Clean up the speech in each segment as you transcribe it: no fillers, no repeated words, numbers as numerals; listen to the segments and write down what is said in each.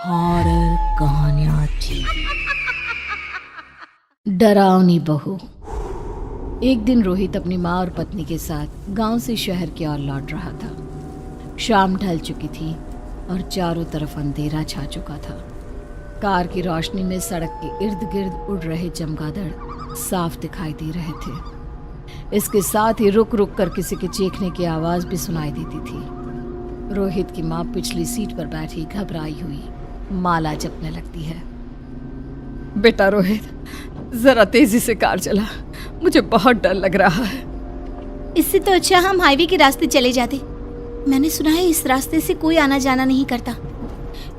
Horror कहानियां थी। डरावनी बहू। एक दिन रोहित अपनी माँ और पत्नी के साथ गांव से शहर की ओर लौट रहा था। शाम ढल चुकी थी और चारों तरफ अंधेरा छा चुका था। कार की रोशनी में सड़क के इर्द गिर्द उड़ रहे चमगादड़ साफ दिखाई दे रहे थे। इसके साथ ही रुक रुक कर किसी के चीखने की आवाज भी सुनाई देती थी। रोहित की माँ पिछली सीट पर बैठी घबराई हुई माला जपने लगती है। बेटा रोहित, जरा तेजी से कार चला, मुझे बहुत डर लग रहा है। इससे तो अच्छा हम हाईवे के रास्ते चले जाते। मैंने सुना है इस रास्ते से कोई आना जाना नहीं करता।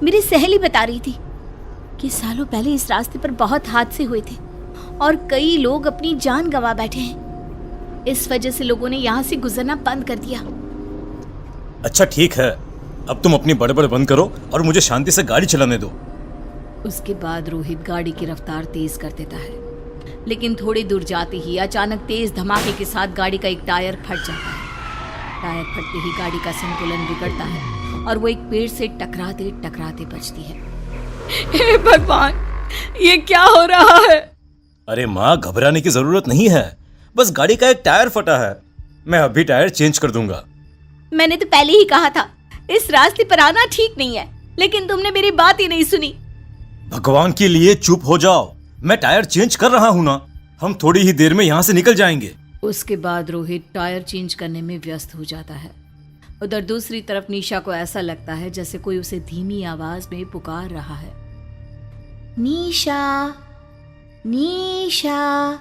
मेरी सहेली बता रही थी कि सालों पहले इस रास्ते पर बहुत हादसे हुए थे और कई लोग अपनी जान गंवा बैठे हैं। इस वजह से लोगों ने यहाँ से गुजरना बंद कर दिया। अच्छा ठीक है, अब तुम अपनी बड़बड़ बंद करो और मुझे शांति से गाड़ी चलाने दो। उसके बाद रोहित गाड़ी की रफ्तार तेज कर देता है, लेकिन थोड़ी दूर जाते ही अचानक तेज धमाके के साथ गाड़ी का एक टायर फट जाता है। टायर फटते ही गाड़ी का संतुलन बिगड़ता है और वो एक पेड़ से टकराते टकराते बचती है। हे भगवान, ये क्या हो रहा है? अरे माँ, घबराने की जरूरत नहीं है, बस गाड़ी का एक टायर फटा है। मैं अभी टायर चेंज कर दूंगा। मैंने तो पहले ही कहा था इस रास्ते पर आना ठीक नहीं है, लेकिन तुमने मेरी बात ही नहीं सुनी। भगवान के लिए चुप हो जाओ, मैं टायर चेंज कर रहा हूँ ना। हम थोड़ी ही देर में यहाँ से निकल जाएंगे। उसके बाद रोहित टायर चेंज करने में व्यस्त हो जाता है। उधर दूसरी तरफ निशा को ऐसा लगता है जैसे कोई उसे धीमी आवाज में पुकार रहा है। निशा, निशा।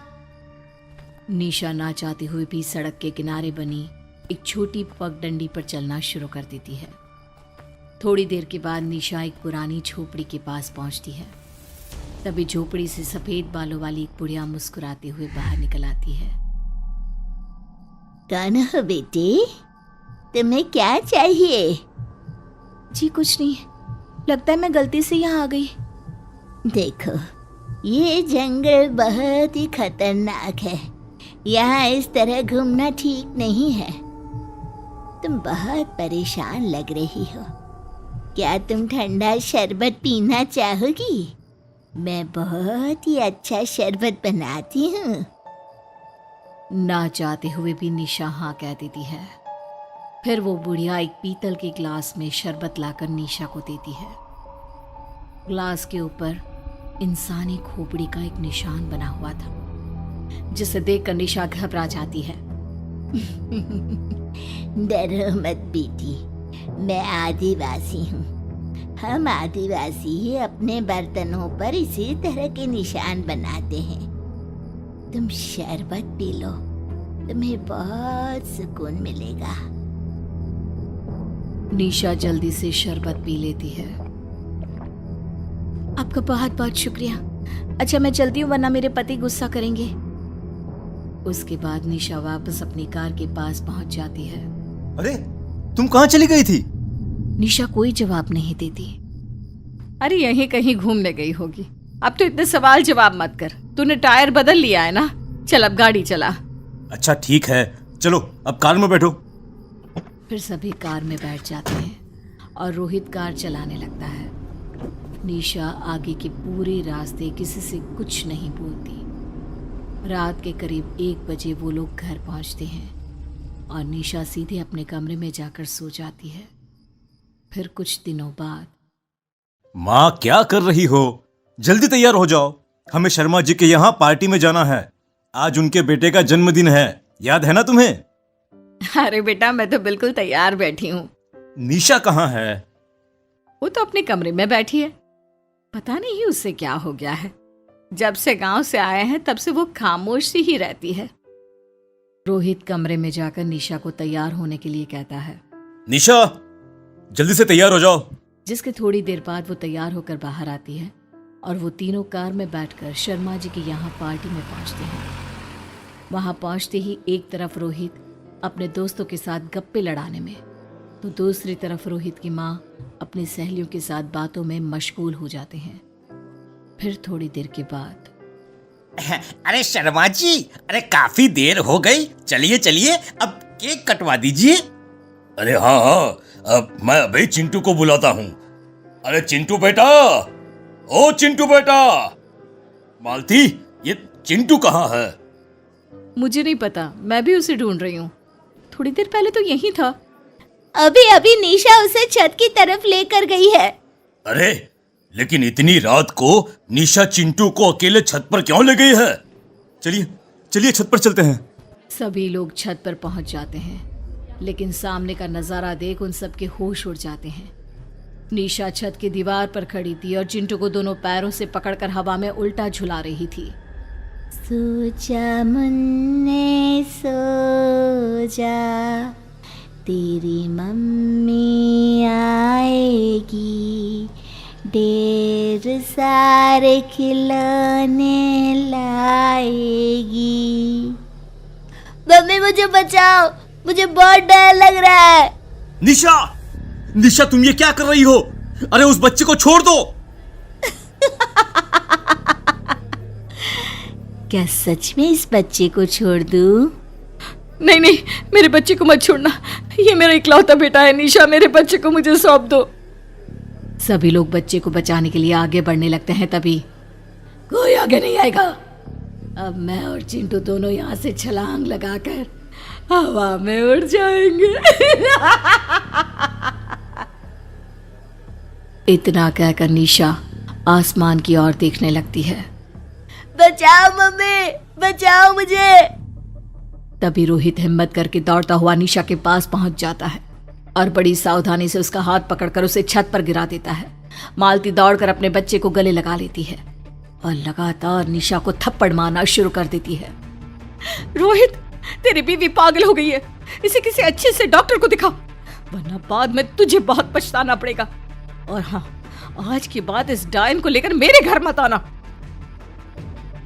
निशा ना चाहते हुए भी सड़क के किनारे बनी एक छोटी पगडंडी पर चलना शुरू कर देती है। थोड़ी देर के बाद निशा एक पुरानी झोपड़ी के पास पहुंचती है। तभी झोपड़ी से सफेद बालों वाली एक बुढ़िया मुस्कुराते हुए बाहर निकल आती है। कौन हो बेटे? तुम्हें क्या चाहिए? जी कुछ नहीं, लगता है मैं गलती से यहाँ आ गई। देखो, ये जंगल बहुत ही खतरनाक है। यहाँ इस तरह घूमना ठीक नहीं है। तुम बहुत परेशान लग रही हो। क्या तुम ठंडा शरबत पीना चाहोगी? मैं बहुत ही अच्छा शरबत बनाती हूँ। ना चाहते हुए भी निशा हाँ कह देती है। फिर वो बुढ़िया एक पीतल के ग्लास में शरबत लाकर निशा को देती है। ग्लास के ऊपर इंसानी खोपड़ी का एक निशान बना हुआ था, जिसे देखकर निशा घबरा जाती है। डरो मत बेटी, मैं आदिवासी हूँ। हम आदिवासी ही अपने बर्तनों पर इसी तरह के निशान बनाते हैं। तुम शरबत पी लो, तुम्हें बहुत सुकून मिलेगा। निशा जल्दी से शरबत पी लेती है। आपका बहुत बहुत शुक्रिया। अच्छा मैं चलती हूँ, वरना मेरे पति गुस्सा करेंगे। उसके बाद निशा वापस अपनी कार के पास पहुंच जाती है। अरे तुम कहाँ चली गई थी? निशा कोई जवाब नहीं देती। अरे यहीं कहीं घूमने गई होगी। अब तो इतने सवाल जवाब मत कर। तूने टायर बदल लिया है ना? चल अब गाड़ी चला। अच्छा ठीक है, चलो अब कार में बैठो। फिर सभी कार में बैठ जाते हैं और रोहित कार चलाने लगता है। निशा आगे के पूरे रास्ते किसी से कुछ नहीं बोलती। रात के करीब 1 बजे वो लोग घर पहुंचते हैं और निशा सीधे अपने कमरे में जाकर सो जाती है। फिर कुछ दिनों बाद। माँ क्या कर रही हो? जल्दी तैयार हो जाओ, हमें शर्मा जी के यहाँ पार्टी में जाना है। आज उनके बेटे का जन्मदिन है, याद है ना तुम्हें? अरे बेटा, मैं तो बिल्कुल तैयार बैठी हूँ। निशा कहाँ है? वो तो अपने कमरे में बैठी है। पता नहीं उससे क्या हो गया है। जब से गांव से आए हैं तब से वो खामोश सी ही रहती है। रोहित कमरे में जाकर निशा को तैयार होने के लिए कहता है। निशा, जल्दी से तैयार हो जाओ। जिसके थोड़ी देर बाद वो तैयार होकर बाहर आती है और वो तीनों कार में बैठकर शर्मा जी के यहाँ पार्टी में पहुँचते हैं। वहाँ पहुँचते ही एक तरफ रोहित अपने दोस्तों के साथ गप्पे लड़ाने में, तो दूसरी तरफ रोहित की माँ अपनी सहेलियों के साथ बातों में मशगूल हो जाते हैं। फिर थोड़ी देर के बाद। अरे शर्मा जी, अरे काफी देर हो गई, चलिए चलिए अब केक कटवा दीजिए। अरे हाँ हाँ, अब मैं अभी चिंटू को बुलाता हूँ। अरे चिंटू बेटा, ओ चिंटू बेटा। मालती, ये चिंटू कहाँ है? मुझे नहीं पता, मैं भी उसे ढूंढ रही हूँ। थोड़ी देर पहले तो यही था। अभी अभी निशा उसे छत की तरफ लेकर गई है। अरे लेकिन इतनी रात को निशा चिंटू को अकेले छत पर क्यों ले गई है? चलिए चलिए छत पर चलते हैं। सभी लोग छत पर पहुंच जाते हैं, लेकिन सामने का नजारा देख उन सबके होश उड़ जाते हैं। निशा छत की दीवार पर खड़ी थी और चिंटू को दोनों पैरों से पकड़कर हवा में उल्टा झुला रही थी। सो जा मुन्ने सो जा, तेरी मम्मी आएगी, ढेर सारे खिलौने लाएगी। मम्मी मुझे बचाओ, मुझे बहुत डर लग रहा है। निशा, निशा तुम ये क्या कर रही हो? अरे उस बच्चे को छोड़ दो। क्या सच में इस बच्चे को छोड़ दूं? नहीं नहीं, मेरे बच्चे को मत छोड़ना, ये मेरा इकलौता बेटा है। निशा, मेरे बच्चे को मुझे सौंप दो। सभी लोग बच्चे को बचाने के लिए आगे बढ़ने लगते हैं। तभी कोई आगे नहीं आएगा। अब मैं और चिंटू दोनों यहाँ से छलांग लगाकर हवा में उड़ जाएंगे। इतना कहकर निशा आसमान की ओर देखने लगती है। बचाओ मम्मी, बचाओ मुझे। तभी रोहित हिम्मत करके दौड़ता हुआ निशा के पास पहुंच जाता है और बड़ी सावधानी से उसका हाथ पकड़कर उसे छत पर गिरा देता है। मालती दौड़कर अपने बच्चे को गले लगा लेती है और लगातार निशा को थप्पड़ मारना शुरू कर देती है। रोहित, तेरी बीवी पागल हो गई है, इसे किसी अच्छे से डॉक्टर को दिखा, वरना बाद में तुझे बहुत पछताना पड़ेगा। और हाँ, आज के बाद इस डायन को लेकर मेरे घर मत आना।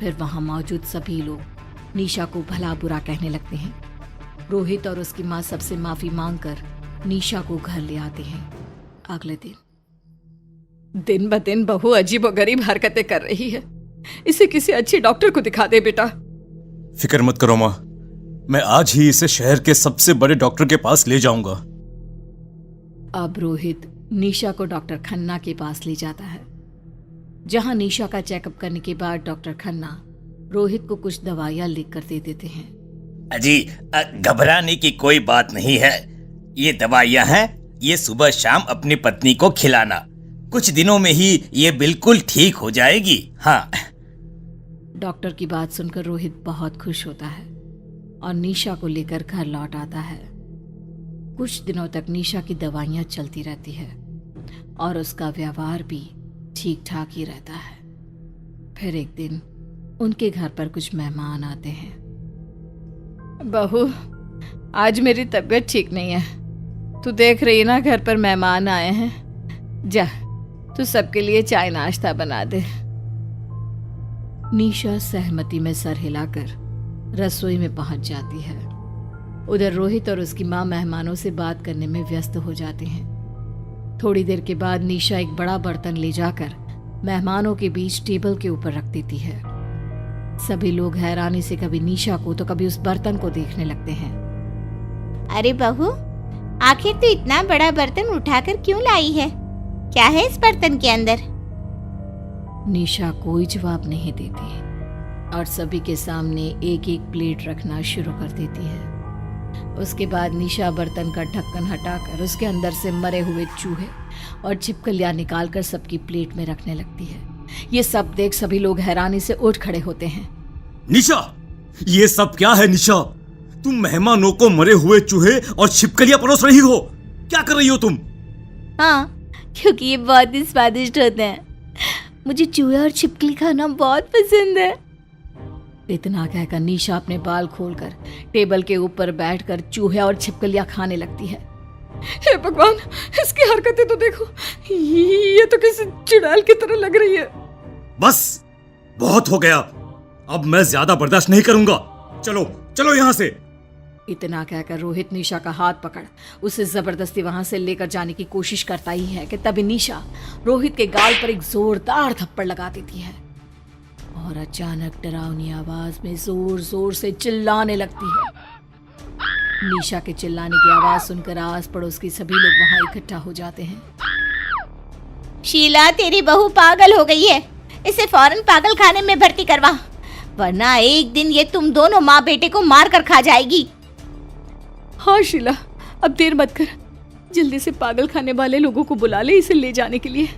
फिर वहां मौजूद सभी लोग निशा को भला बुरा कहने लगते हैं। रोहित और उसकी माँ सबसे माफी मांगकर निशा को घर ले आते हैं। अगले दिन ब दिन बहू अजीबोगरीब हरकतें कर रही है, इसे किसी अच्छे डॉक्टर को दिखा दे बेटा। फिक्र मत करो माँ, मैं आज ही इसे शहर के सबसे बड़े डॉक्टर के पास ले जाऊंगा। अब रोहित निशा को डॉक्टर खन्ना के पास ले जाता है, जहां निशा का चेकअप करने के बाद डॉक्टर खन्ना रोहित को कुछ दवाइयां लिख कर दे देते हैं। अजी, घबराने की कोई बात नहीं है। ये दवाइयां हैं, ये सुबह शाम अपनी पत्नी को खिलाना। कुछ दिनों में ही ये बिल्कुल ठीक हो जाएगी। हाँ। डॉक्टर की बात सुनकर रोहित बहुत खुश होता है और निशा को लेकर घर लौट आता है। कुछ दिनों तक निशा की दवाइयां चलती रहती है और उसका व्यवहार भी ठीक ठाक ही रहता है। फिर एक दिन उनके घर पर कुछ मेहमान आते हैं। बहू, आज मेरी तबीयत ठीक नहीं है, तू देख रही ना घर पर मेहमान आए हैं, जा तू सबके लिए चाय नाश्ता बना दे। निशा सहमति में सर हिलाकर रसोई में पहुंच जाती है। उधर रोहित और उसकी माँ मेहमानों से बात करने में व्यस्त हो जाते हैं। थोड़ी देर के बाद निशा एक बड़ा बर्तन ले जाकर मेहमानों के बीच टेबल के ऊपर रख देती है। सभी लोग हैरानी से कभी निशा को तो कभी उस बर्तन को देखने लगते हैं। अरे बहू, आखिर तू इतना बड़ा बर्तन उठाकर क्यों लाई है? क्या है इस बर्तन के अंदर? निशा कोई जवाब नहीं देती और सभी के सामने एक एक प्लेट रखना शुरू कर देती है। उसके बाद निशा बर्तन का ढक्कन हटाकर उसके अंदर से मरे हुए चूहे और छिपकलियां निकालकर सबकी प्लेट में रखने लगती है। ये सब देख सभी लोग हैरानी से उठ खड़े होते हैं। निशा, ये सब क्या है? निशा, तुम मेहमानों को मरे हुए चूहे और छिपकलियां परोस रही हो? क्या कर रही हो तुम? हाँ, क्योंकि ये बहुत ही स्वादिष्ट होते हैं। मुझे चूहे और छिपकली खाना बहुत पसंद है। इतना कहकर निशा अपने बाल खोलकर टेबल के ऊपर बैठकर चूहे और छिपकलियां खाने लगती है। हे भगवान, इसकी हरकतें तो देखो, ये तो किसी चुड़ैल की तरह लग रही है। बस, बहुत हो गया, अब मैं ज्यादा बर्दाश्त नहीं करूंगा। चलो चलो यहाँ से। इतना कहकर रोहित निशा का हाथ पकड़ उसे जबरदस्ती वहां से लेकर जाने की कोशिश करता ही है कि तभी निशा रोहित के गाल पर एक जोरदार थप्पड़ लगा देती है और अचानक डरावनी आवाज में जोर जोर से चिल्लाने लगती है। निशा के चिल्लाने की आवाज सुनकर आस पड़ोस के सभी लोग वहां इकट्ठा हो जाते हैं। शीला, तेरी बहू पागल हो गई है, इसे फौरन पागल खाने में भर्ती करवा, वरना एक दिन ये तुम दोनों माँ बेटे को मार कर खा जाएगी। हाँ शीला, अब देर मत कर, जल्दी से पागल खाने वाले लोगों को बुला ले इसे ले जाने के लिए।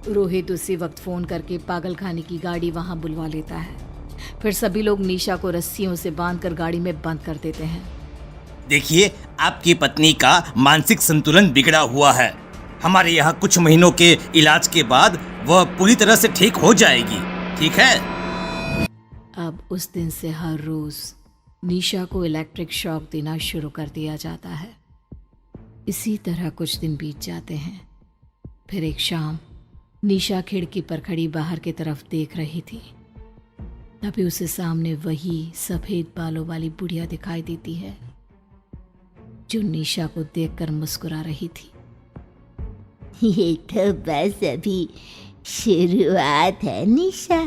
रोहित उसी वक्त फोन करके पागल खाने की गाड़ी वहां बुलवा लेता है। फिर सभी लोग निशा को रस्सियों से बांधकर गाड़ी में बंद कर देते हैं। देखिए, आपकी पत्नी का मानसिक संतुलन बिगड़ा हुआ है। हमारे यहाँ कुछ महीनों के इलाज के बाद वह पूरी तरह से ठीक हो जाएगी, ठीक है? अब उस दिन से हर रोज निशा को इलेक्ट्रिक शॉक देना शुरू कर दिया जाता है। इसी तरह कुछ दिन बीत जाते हैं। फिर एक शाम निशा खिड़की पर खड़ी बाहर की तरफ देख रही थी। तभी उसे सामने वही सफेद बालों वाली बुढ़िया दिखाई देती है जो निशा को देखकर मुस्कुरा रही थी। ये तो बस अभी शुरुआत है निशा,